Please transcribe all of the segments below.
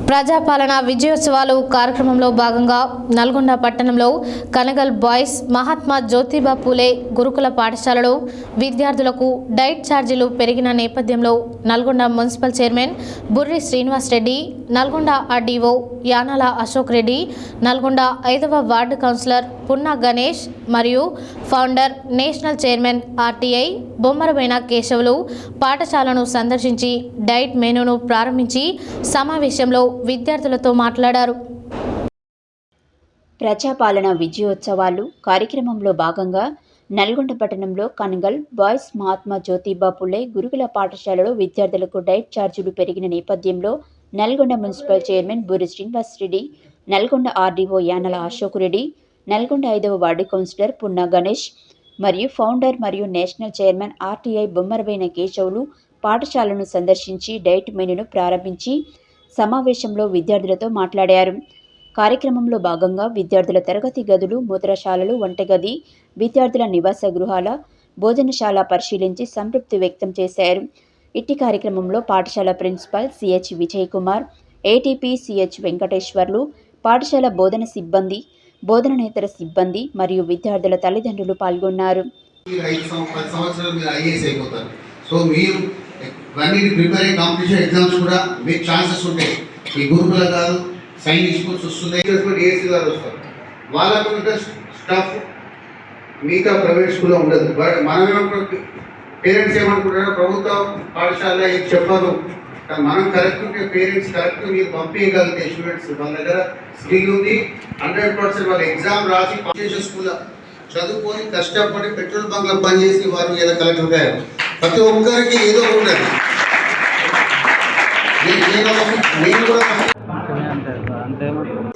ప్రజాపాలన విజయోత్సవాలు కార్యక్రమంలో భాగంగా నల్గొండ పట్టణంలో కనగల్ బాయ్స్ మహాత్మా జ్యోతిబా పూలే గురుకుల పాఠశాలలో విద్యార్థులకు డైట్ ఛార్జీలు పెరిగిన నేపథ్యంలో Nalgonda municipal chairman Burri Srinivas Reddy, Nalgonda RDO Yanala Ashok Reddy, Nalgonda 5వ వార్డు కౌన్సిలర్ పున్నా గణేష్ మరియు founder national chairman RTI Bommaramaina Keshavulu పాఠశాలను సందర్శించి డైట్ మెనూను ప్రారంభించి సమావేశంలో విద్యార్థులతో మాట్లాడారు. ప్రజాపాలన విజయోత్సవాలు కార్యక్రమంలో భాగంగా నల్గొండ పట్టణంలో కనగల్ బాయ్స్ మహాత్మా జ్యోతిబా పూలే గురుకుల పాఠశాలలో విద్యార్థులకు డైట్ ఛార్జీలు పెరిగిన నేపథ్యంలో Nalgonda municipal chairman Burri Srinivas Reddy, Nalgonda RDO Yanala Ashok Reddy, Nalgonda 5వ వార్డు కౌన్సిలర్ పున్నా గణేష్ మరియు ఫౌండర్ మరియు national chairman RTI Bommaravaina Keshavulu పాఠశాలను సందర్శించి డైట్ మెనూను ప్రారంభించి సమావేశంలో విద్యార్థులతో మాట్లాడారు. కార్యక్రమంలో భాగంగా విద్యార్థుల తరగతి గదులు, మూత్రశాలలు, వంటగది, విద్యార్థుల నివాస గృహాల, భోజనశాల పరిశీలించి సంతృప్తి వ్యక్తం చేశారు. ఇట్టి కార్యక్రమంలో పాఠశాల principal CH Vijay Kumar, ATP CH Venkateswarlu, పాఠశాల బోధన సిబ్బంది, బోధనేతర సిబ్బంది మరియు విద్యార్థుల తల్లిదండ్రులు పాల్గొన్నారు. సో మీరు ఇవన్నీ ప్రిపేర్ అయ్యే కాంపిటీషన్ ఎగ్జామ్స్ కూడా మీకు ఛాన్సెస్ ఉంటాయి. ఈ గురుకుల కాదు, సైనిక్ స్కూల్స్ వస్తున్నాయి, ఏఎస్సీ గారు వస్తారు, వాళ్ళకు స్టాఫ్ మిగతా ప్రైవేట్ స్కూల్లో ఉండదు. బట్ మనమేమంటారు, పేరెంట్స్ ఏమనుకుంటారో ప్రభుత్వ పాఠశాల ఏం చెప్పరు, మనం కరెక్ట్ ఉంటే పేరెంట్స్ కరెక్ట్ మీరు పంపించగలిగితే స్టూడెంట్స్ వాళ్ళ దగ్గర స్కిల్ ఉంది, 100% వాళ్ళ ఎగ్జామ్ రాసి చేసే స్కూల్లో చదువుకొని కష్టపడి పెట్రోల్ బంక్లో పనిచేసి వారు ఏదో కలెక్టర్ అయ్యారు. ప్రతి ఒక్కరికి ఏదో ఉండదు. నేను కూడా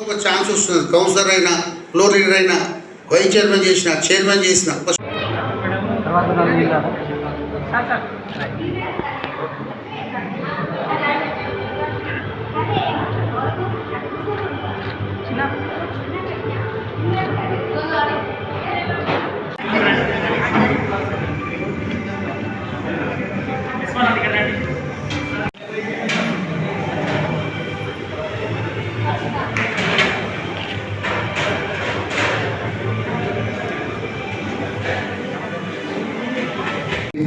ఒక ఛాన్స్ వస్తుంది. కౌన్సిలర్ అయినా, ఫ్లోర్ లీడర్ అయినా, వైస్ చైర్మన్ చేసిన, చైర్మన్ చేసిన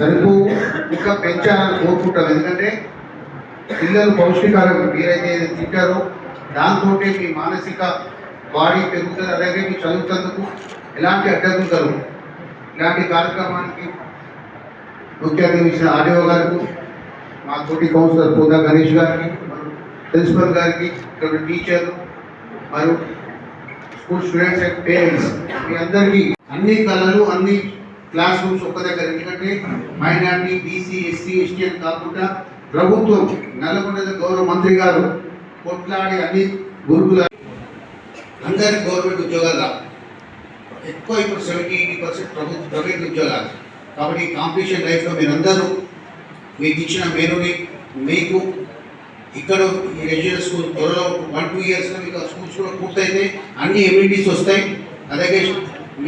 సరుకు ఇంకా పెంచాలని కోరుకుంటాం. ఎందుకంటే పిల్లలు పౌష్టికాహారం మీరైతే తింటారో దాంతో మీ మానసిక బాడీ పెరుగుతుంది, అలాగే మీ చదువుతందుకు ఎలాంటి అడ్డంకులు కలవు. ఇలాంటి కార్యక్రమానికి ముఖ్య అతిథి ఆర్డీఓ గారికి, మా తోటి కౌన్సిలర్ పున్నా గణేష్ గారికి, ప్రిన్సిపల్ గారికి, ఇక్కడ టీచర్లు మరియు స్కూల్ స్టూడెంట్స్ అండ్ పేరెంట్స్ మీ అందరికీ అన్ని కళలు, అన్ని క్లాస్ రూమ్స్ ఒక్క దగ్గర. ఎందుకంటే మైనార్టీ, బీసీ, ఎస్సీ, ఎస్టీ అని కాకుండా ప్రభుత్వం నల్గొండ గౌరవ మంత్రి గారు కొట్లాడి అన్ని గురుకుల అందరికి గవర్నమెంట్ ఉద్యోగాలు ఎక్కువ, ఇప్పుడు 70-80% ప్రైవేట్ ఉద్యోగాలు. కాబట్టి కాంపిటీషన్ లైఫ్లో మీరందరూ మీకు ఇచ్చిన మెనూని మీకు ఇక్కడ ఈ రెసిడెన్షియల్ స్కూల్ త్వరలో 1-2 ఇయర్స్లో మీకు స్కూల్స్ కూడా పూర్తయితే అన్ని ఎమ్యూనిటీస్ వస్తాయి. అలాగే